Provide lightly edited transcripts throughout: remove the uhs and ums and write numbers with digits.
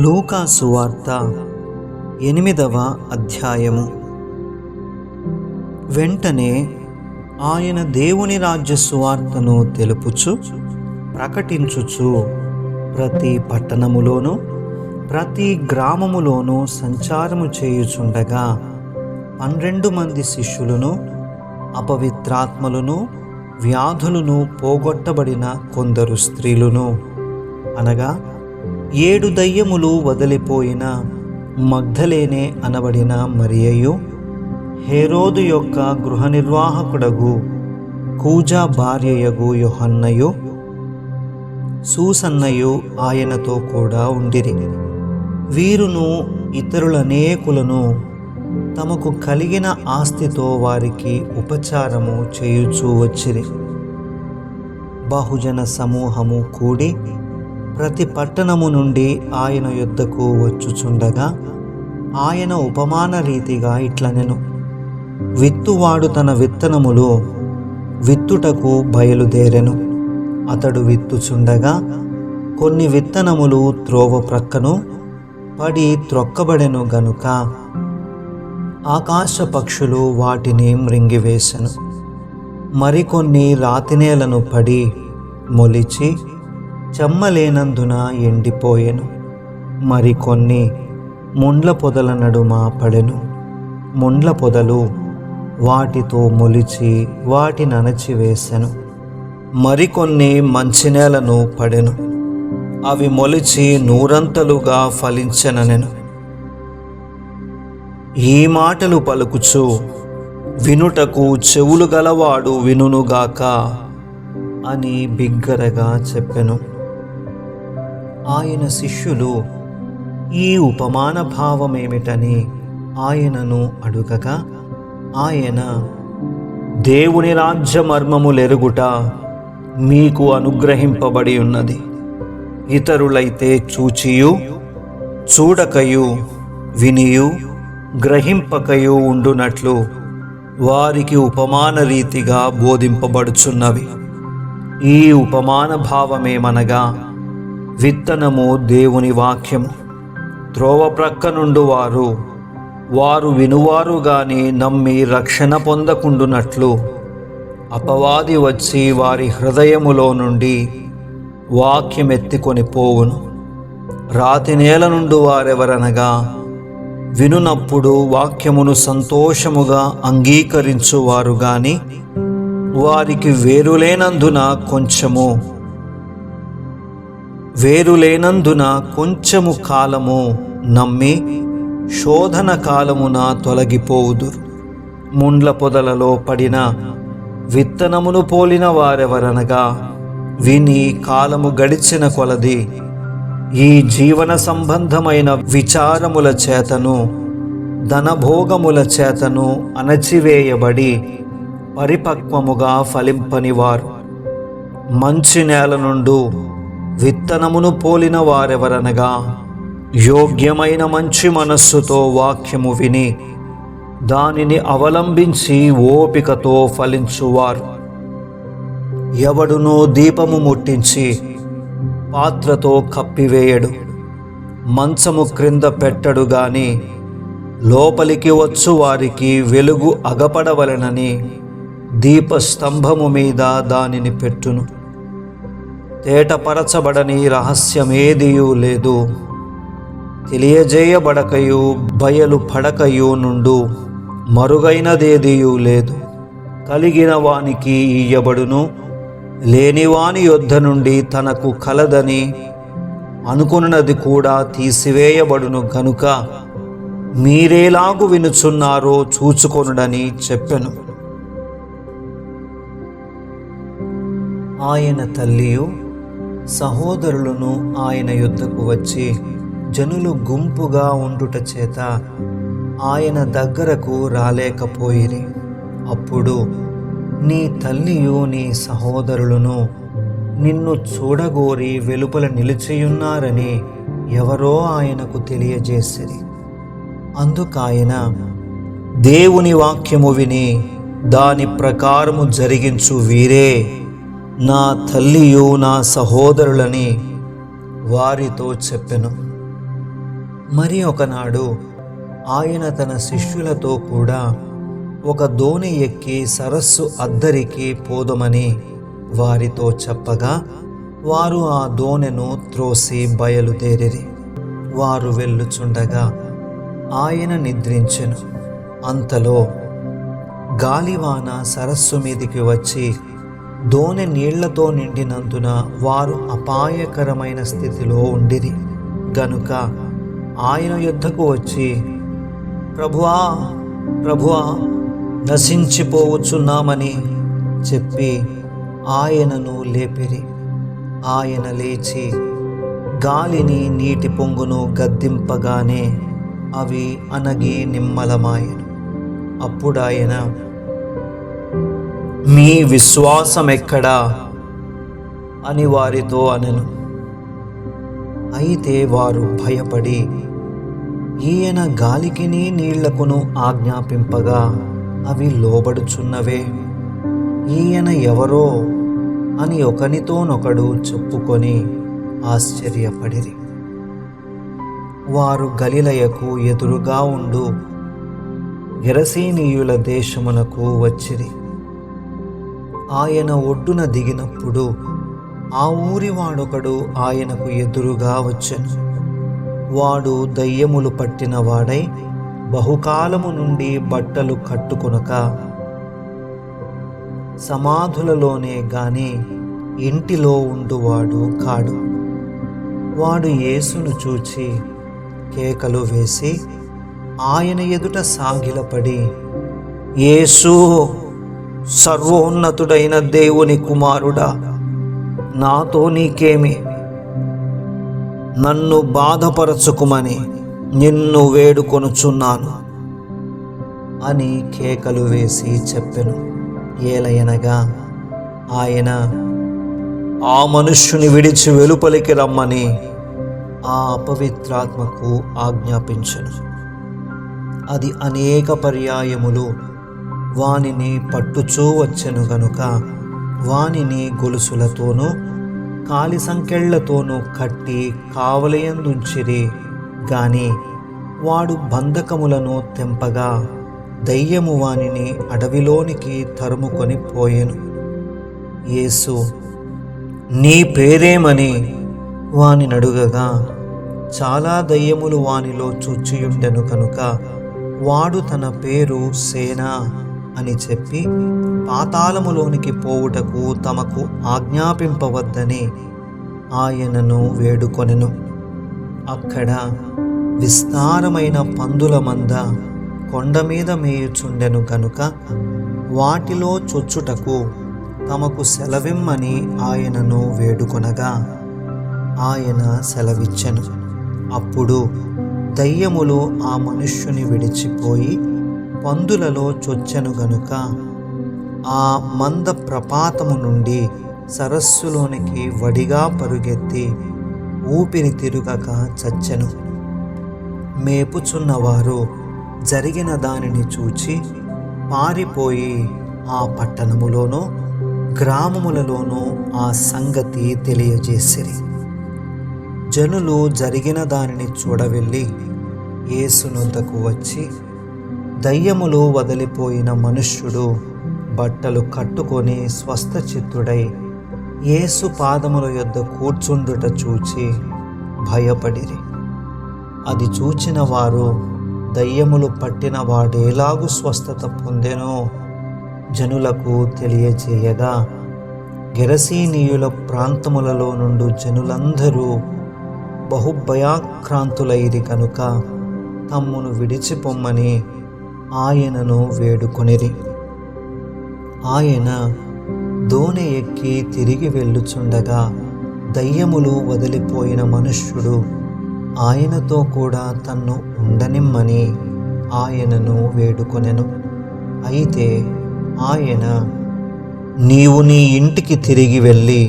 లూకా సువార్త 8వ అధ్యాయము. వెంటనే ఆయన దేవుని రాజ్య సువార్తను తెలుపుచు ప్రకటించుచు ప్రతి పట్టణములోనూ ప్రతి గ్రామములోనూ సంచారము చేయుచుండగా 12 మంది శిష్యులను, అపవిత్రాత్మలను, వ్యాధులను పోగొట్టబడిన కొందరు స్త్రీలను, అనగా 7 దయ్యములు వదిలిపోయిన మగ్ధలేనే అనబడిన మరియయు, హేరోదు యొక్క గృహ నిర్వాహకుడగు కూజా భార్యయగు యోహన్నయు, సూసన్నయు ఆయనతో కూడా ఉండిరి. వీరును ఇతరులనేకులను తమకు కలిగిన ఆస్తితో వారికి ఉపచారము చేయుచూ వచ్చిరి. బహుజన సమూహము కూడి ప్రతి పట్టణము నుండి ఆయన యొద్దకు వచ్చుచుండగా ఆయన ఉపమాన రీతిగా ఇట్లనెను. విత్తువాడు తన విత్తనములు విత్తుటకు బయలుదేరెను. అతడు విత్తుచుండగా కొన్ని విత్తనములు త్రోవ ప్రక్కను పడి త్రొక్కబడెను గనుక ఆకాశ పక్షులు వాటిని మృంగివేశెను. మరికొన్ని రాతినేలను పడి మొలిచి చెమ్మలేనందున ఎండిపోయెను. మరికొన్ని ముండ్ల పొదల నడుమ పడెను. ముండ్ల పొదలు వాటితో మొలిచి వాటిని అణచివేశెను. మరికొన్ని మంచినేలను పడెను. అవి మొలిచి నూరంతలుగా ఫలించెననెను. ఈ మాటలు పలుకుచు వినుటకు చెవులు గలవాడు వినుగాక అని బిగ్గరగా చెప్పెను. ఆయన శిష్యులు ఈ ఉపమాన భావమేమిటని ఆయనను అడుగగా ఆయన, దేవుని రాజ్య మర్మములెరుగుట మీకు అనుగ్రహింపబడి ఉన్నది. ఇతరులైతే చూచియు చూడకయు వినియు గ్రహింపకయు ఉండునట్లు వారికి ఉపమాన రీతిగా బోధింపబడుచున్నవి. ఈ ఉపమాన భావమేమనగా, విత్తనము దేవుని వాక్యము. త్రోవ ప్రక్క నుండి వారు వినువారు గాని నమ్మి రక్షణ పొందకుండునట్లు అపవాది వచ్చి వారి హృదయములో నుండి వాక్యమెత్తికొని పోవును. రాతి నేల నుండి వారెవరనగా, వినునప్పుడు వాక్యమును సంతోషముగా అంగీకరించువారు గాని వారికి వేరులేనందున కొంచెము కాలము నమ్మి శోధన కాలమున తొలగిపోవుదురు. ముండ్ల పొదలలో పడిన విత్తనమును పోలిన వారెవరనగా, విని కాలము గడిచిన కొలది ఈ జీవన సంబంధమైన విచారముల చేతను ధనభోగముల చేతను అణచివేయబడి పరిపక్వముగా ఫలింపనివారు. మంచి నేల నుండి విత్తనమును పోలిన వారెవరనగా, యోగ్యమైన మంచి మనస్సుతో వాక్యము విని దానిని అవలంబించి ఓపికతో ఫలించువారు. ఎవడునో దీపము ముట్టించి పాత్రతో కప్పివేయడు, మంచము క్రింద పెట్టడు గాని లోపలికి వచ్చు వారికి వెలుగు అగపడవలెనని దీపస్తంభము మీద దానిని పెట్టును. తేటపరచబడని రహస్యమేదియూ లేదు, తెలియజేయబడకయు బయలు పడకయు నుండు మరుగైనదేదియూ లేదు. కలిగిన వానికి ఇయ్యబడును, లేనివాని యొద్ద నుండి తనకు కలదని అనుకున్నది కూడా తీసివేయబడును గనుక మీరేలాగు వినుచున్నారో చూచుకొనుడని చెప్పెను. ఆయన తల్లియు సహోదరులను ఆయన యొద్దకు వచ్చి జనులు గుంపుగా ఉండుట చేత ఆయన దగ్గరకు రాలేకపోయిరి. అప్పుడు, నీ తల్లియు నీ సహోదరులను నిన్ను చూడగోరి వెలుపల నిలిచియున్నారని ఎవరో ఆయనకు తెలియజేసిరి. అందుకాయన, దేవుని వాక్యము విని దాని ప్రకారము జరిగించు వీరే నా తల్లియు నా సహోదరులని వారితో చెప్పెను. మరి ఒకనాడు ఆయన తన శిష్యులతో కూడా ఒక దోణి ఎక్కి సరస్సు అద్దరికి పోదమని వారితో చెప్పగా వారు ఆ దోణెను త్రోసి బయలుదేరిరి. వారు వెళ్ళుచుండగా ఆయన నిద్రించెను. అంతలో గాలివాన సరస్సు మీదికి వచ్చి దోణె నీళ్లతో నిండినందున వారు అపాయకరమైన స్థితిలో ఉండిరి. గనుక ఆయన యుద్ధకు వచ్చి, ప్రభువా ప్రభువా, నశించిపోవచ్చున్నామని చెప్పి ఆయనను లేపిరి. ఆయన లేచి గాలిని నీటి పొంగును గద్దింపగానే అవి అనగి నిమ్మలమాయెను. అప్పుడాయన, మీ విశ్వాసం ఎక్కడా అని వారితో అనెను. అయితే వారు భయపడి, ఈయన గాలికిని నీళ్లకును ఆజ్ఞాపింపగా అవి లోబడుచున్నవే, ఈయన ఎవరో అని ఒకనితోనొకడు చెప్పుకొని ఆశ్చర్యపడిరి. వారు గలిలయకు ఎదురుగా ఉండు గెరసీనీయుల దేశమునకు వచ్చిరి. ఆయన ఒడ్డున దిగినప్పుడు ఆ ఊరి వాడొకడు ఆయనకు ఎదురుగా వచ్చెను. వాడు దయ్యములు పట్టిన వాడై బహుకాలము నుండి బట్టలు కట్టుకొనక సమాధులలోనే గాని ఇంటిలో ఉండువాడు కాడు. వాడు యేసును చూచి కేకలు వేసి ఆయన ఎదుట సాగిలపడి, యేసు, సర్వోన్నతుడైన దేవుని కుమారుడా, నాతో నీకేమి? నన్ను బాధపరచుకుమని నిన్ను వేడుకొనుచున్నాను అని కేకలు వేసి చెప్పెను. ఏలయనగా ఆయన ఆ మనుష్యుని విడిచి వెలుపలికి రమ్మని ఆ అపవిత్రాత్మకు ఆజ్ఞాపించెను. అది అనేక పర్యాయములు వానిని పట్టుచూ వచ్చెను గనుక వానిని గొలుసులతోనూ కాలి సంకెళ్లతోనూ కట్టి కావలయందుంచిరి. గాని వాడు బంధకములను తెంపగా దయ్యము వానిని అడవిలోనికి తరుముకొని పోయెను. యేసు, నీ పేరేమని వానినడుగగా చాలా దయ్యములు వానిలో చొచ్చియుండెను కనుక వాడు తన పేరు సేన అని చెప్పి పాతాళములోనికి పోవుటకు తమకు ఆజ్ఞాపింపవద్దని ఆయనను వేడుకొనెను. అక్కడ విస్తారమైన పందుల మంద కొండ మీద మేయుచుండెను గనుక వాటిలో చొచ్చుటకు తమకు సెలవిమ్మని ఆయనను వేడుకొనగా ఆయన సెలవిచ్చెను. అప్పుడు దయ్యములు ఆ మనుష్యుని విడిచిపోయి పందులలో చొచ్చెను గనుక ఆ మంద ప్రపాతము నుండి సరస్సులోనికి వడిగా పరుగెత్తి ఊపిరి తిరుగక చచ్చెను. మేపుచున్నవారు జరిగిన దానిని చూచి పారిపోయి ఆ పట్టణములోనూ గ్రామములలోనూ ఆ సంగతి తెలియజేసిరి. జనులు జరిగిన దానిని చూడవెళ్ళి యేసునొద్దకు వచ్చి, దయ్యములు వదిలిపోయిన మనుష్యుడు బట్టలు కట్టుకొని స్వస్థచిత్తుడై యేసు పాదముల యొద్ద కూర్చుండుట చూచి భయపడిరి. అది చూచిన వారు దయ్యములు పట్టిన వాడేలాగు స్వస్థత పొందెనో జనులకు తెలియజేయగా, గెరసీనీయుల ప్రాంతములలో నుండి జనులందరూ బహుభయాక్రాంతులైరి కనుక తమ్మును విడిచిపొమ్మని ఆయనను వేడుకొనిరి. ఆయన దోణి ఎక్కి తిరిగి వెళ్ళుచుండగా దయ్యములు వదిలిపోయిన మనుష్యుడు ఆయనతో కూడా తన్ను ఉండనిమ్మని ఆయనను వేడుకొనెను. అయితే ఆయన, నీవు నీ ఇంటికి తిరిగి వెళ్ళి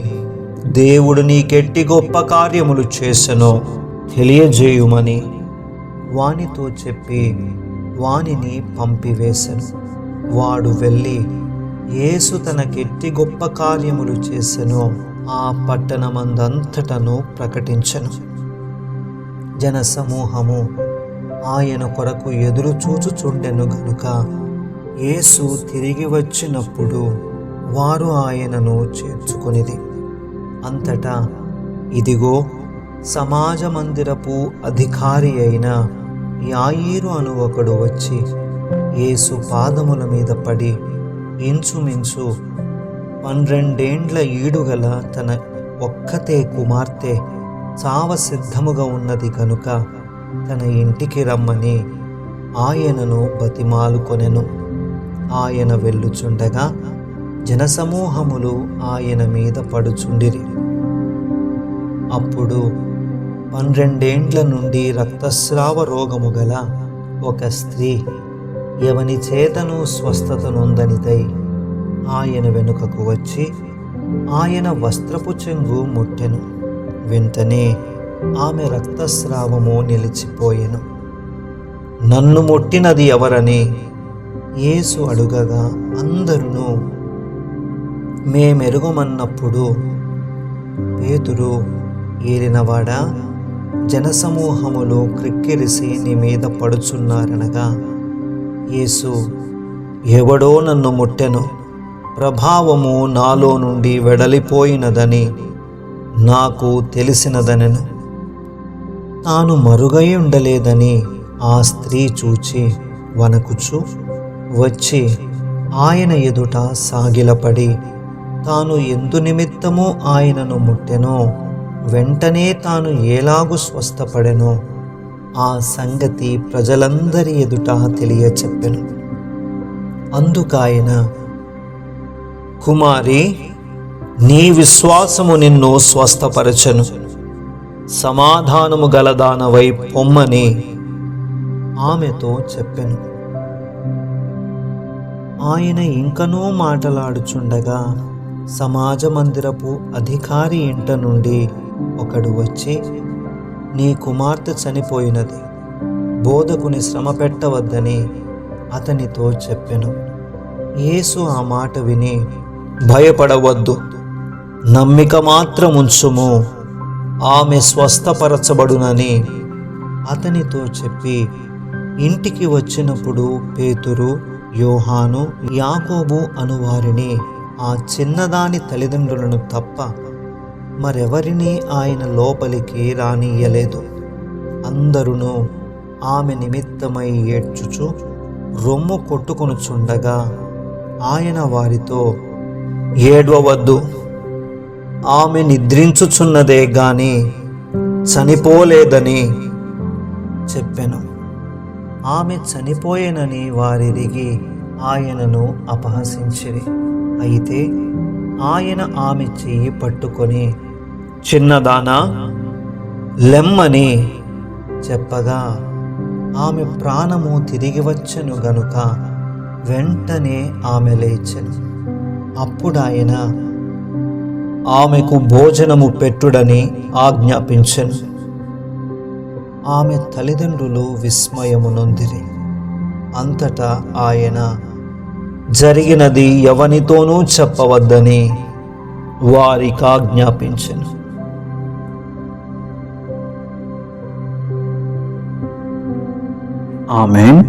దేవుడు నీకెట్టి గొప్ప కార్యములు చేసెనో తెలియజేయుమని వానితో చెప్పి వానిని పంపివేశను. వాడు వెళ్ళి యేసు తనకెట్టి గొప్ప కార్యములు చేసెనో ఆ పట్టణమందంతటను ప్రకటించెను. జనసమూహము ఆయన కొరకు ఎదురు చూచుచుండెను గనుక యేసు తిరిగి వచ్చినప్పుడు వారు ఆయనను చేర్చుకొనిది. అంతటా ఇదిగో, సమాజ మందిరపు అధికారి అయిన యాయీరు అను ఒకడు వచ్చి యేసు పాదముల మీద పడి ఇంచుమించు 12 ఏండ్ల ఈడుగల తన ఒక్కతే కుమార్తె చావ సిద్ధముగా ఉన్నది కనుక తన ఇంటికి రమ్మని ఆయనను బతిమాలుకొనెను. ఆయన వెళ్ళుచుండగా జనసమూహములు ఆయన మీద పడుచుండిరి. అప్పుడు 12 ఏండ్ల నుండి రక్తస్రావ రోగము గల ఒక స్త్రీ ఎవని చేతను స్వస్థత నొందనిదై ఆయన వెనుకకు వచ్చి ఆయన వస్త్రపు చెంగు ముట్టెను. వెంటనే ఆమె రక్తస్రావము నిలిచిపోయెను. నన్ను ముట్టినది ఎవరని యేసు అడుగగా అందరూ మేమెరుగమన్నప్పుడు పేతురు, ఏలినవాడా, జనసమూహములు క్రిక్కిరిసి నీ మీద పడుచున్నారనగా యేసు, ఎవడో నన్ను ముట్టెను, ప్రభావము నాలో నుండి వెడలిపోయినదని నాకు తెలిసినదనెను. తాను మరుగై ఉండలేదని ఆ స్త్రీ చూచి వణకుచు వచ్చి ఆయన ఎదుట సాగిలపడి తాను ఎందు నిమిత్తము ఆయనను ముట్టెనో, వెంటనే తాను ఎలాగు స్వస్థపడెనో ఆ సంగతి ప్రజలందరి ఎదుట తెలియచెప్పెను. అందుకాయన, కుమారి, నీ విశ్వాసము నిన్ను స్వస్థపరచెను, సమాధానము గలదానవై పొమ్మని ఆమెతో చెప్పెను. ఆయన ఇంకనూ మాటలాడుచుండగా సమాజ మందిరపు అధికారి ఇంట నుండి ఒకడు వచ్చి, నీ కుమార్తె చనిపోయినది, బోధకుని శ్రమ పెట్టవద్దని అతనితో చెప్పెను. యేసు ఆ మాట విని, భయపడవద్దు, నమ్మిక మాత్రముంచుము, ఆమె స్వస్థపరచబడునని అతనితో చెప్పి ఇంటికి వచ్చినప్పుడు పేతురు, యోహాను, యాకోబు అనువారిని ఆ చిన్నదాని తల్లిదండ్రులను తప్ప మరెవరిని ఆయన లోపలికి రానియ్యలేదు. అందరూ ఆమె నిమిత్తమై ఏడ్చుచు రొమ్ము కొట్టుకొనుచుండగా ఆయన వారితో, ఏడ్వవద్దు, ఆమె నిద్రించుచున్నదే గాని చనిపోలేదని చెప్పెను. ఆమె చనిపోయేనని వారెరిగి ఆయనను అపహసించిరి. అయితే ఆయన ఆమె చెయ్యి పట్టుకొని, చిన్నదానా, లెమ్మని చెప్పగా ఆమె ప్రాణము తిరిగి వచ్చెను గనుక వెంటనే ఆమె లేచెను. అప్పుడు ఆయన ఆమెకు భోజనము పెట్టుడని ఆజ్ఞాపించెను. ఆమె తల్లిదండ్రులు విస్మయము నొందిరి. అంతటా ఆయన, జరిగినది ఎవనితోనూ చెప్పవద్దని వారికి ఆజ్ఞాపించెను. ఆమేన్.